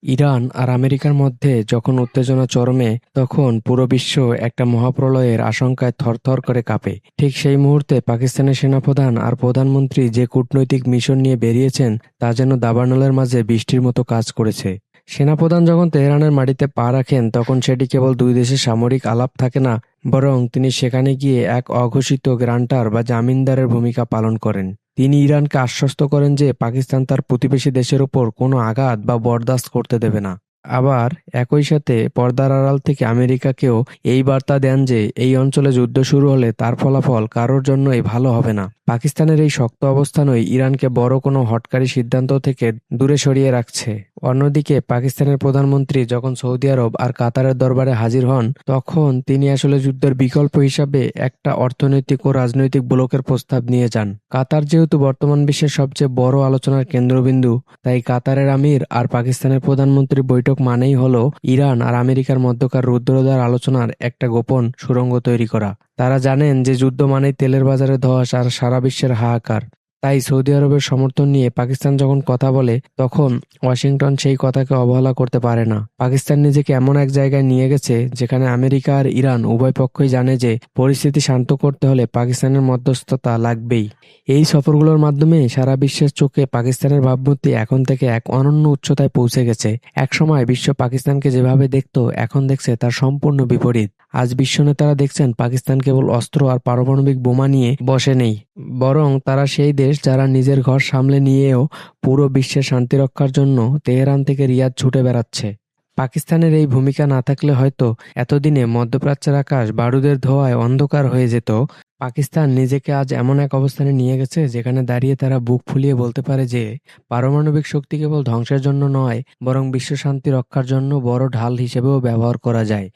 Iran আর আমেরিকার মধ্যে যখন উত্তেজনা চরমে, তখন পুরো বিশ্ব একটা মহাপ্রলয়ের আশঙ্কায় থরথর করে কাঁপে। ঠিক সেই মুহূর্তে পাকিস্তানের সেনাপ্রধান আর প্রধানমন্ত্রী যে কূটনৈতিক মিশন নিয়ে বেরিয়েছেন, তা যেন দাবানলের মাঝে বৃষ্টির মতো কাজ করেছে। সেনাপ্রধান যখন তেহরানের মাটিতে পা রাখেন, তখন সেটি কেবল দুই দেশের সামরিক আলাপ থাকে না, বরং তিনি সেখানে গিয়ে এক অঘোষিত গ্রান্টার বা জামিনদারের ভূমিকা পালন করেন। তিনি ইরানকে আশ্বস্ত করেন যে পাকিস্তান তার প্রতিবেশী দেশের ওপর কোনো আঘাত বা বরদাস্ত করতে দেবে না। আবার একই সাথে পর্দার আড়াল থেকে আমেরিকাকেও এই বার্তা দেন যে এই অঞ্চলে যুদ্ধ শুরু হলে তার ফলাফল কারোর জন্যই ভালো হবে না। পাকিস্তানের এই শক্ত অবস্থানই ইরানকে বড় কোনো হঠকারী সিদ্ধান্ত থেকে দূরে সরিয়ে রাখছে। অন্যদিকে পাকিস্তানের প্রধানমন্ত্রী যখন সৌদি আরব আর কাতারের দরবারে হাজির হন, তখন তিনি আসলে যুদ্ধের বিকল্প হিসাবে একটা অর্থনৈতিক ও রাজনৈতিক ব্লকের প্রস্তাব নিয়ে যান। কাতার যেহেতু বর্তমান বিশ্বের সবচেয়ে বড় আলোচনার কেন্দ্রবিন্দু, তাই কাতারের আমির আর পাকিস্তানের প্রধানমন্ত্রীর বৈঠক মানেই হলো ইরান আর আমেরিকার মধ্যকার রুদ্ধদ্বার আলোচনার একটা গোপন সুড়ঙ্গ তৈরি করা। তারা জানেন যে যুদ্ধ মানেই তেলের বাজারে ধস আর সারা বিশ্বের হাহাকার। তাই সৌদি আরবের সমর্থন নিয়ে পাকিস্তান যখন কথা বলে, তখন ওয়াশিংটন সেই কথাকে অবহেলা করতে পারে না। পাকিস্তান নিজেকে এমন এক জায়গায় নিয়ে গেছে যেখানে আমেরিকা আর ইরান উভয় পক্ষই জানে যে পরিস্থিতি শান্ত করতে হলে পাকিস্তানের মধ্যস্থতা লাগবেই। এই সফরগুলোর মাধ্যমে সারা বিশ্বের চোখে পাকিস্তানের ভাবমূর্তি এখন থেকে এক অনন্য উচ্চতায় পৌঁছে গেছে। একসময় বিশ্ব পাকিস্তানকে যেভাবে দেখত, এখন দেখছে তার সম্পূর্ণ বিপরীত। আজ বিশ্ব নেতারা দেখছেন পাকিস্তান কেবল অস্ত্র আর পারমাণবিক বোমা নিয়ে বসে নেই, বরং তারা সেই দেশ যারা নিজের ঘর সামলে নিয়েও পুরো বিশ্বের শান্তি রক্ষার জন্য তেহরান থেকে রিয়াদ ছুটে বেড়াচ্ছে। পাকিস্তানের এই ভূমিকা না থাকলে হয়তো এতদিনে মধ্যপ্রাচ্যের আকাশ বারুদের ধোঁয়ায় অন্ধকার হয়ে যেত। পাকিস্তান নিজেকে আজ এমন এক অবস্থানে নিয়ে গেছে যেখানে দাঁড়িয়ে তারা বুক ফুলিয়ে বলতে পারে যে পারমাণবিক শক্তি কেবল ধ্বংসের জন্য নয়, বরং বিশ্ব শান্তি রক্ষার জন্য বড় ঢাল হিসেবেও ব্যবহার করা যায়।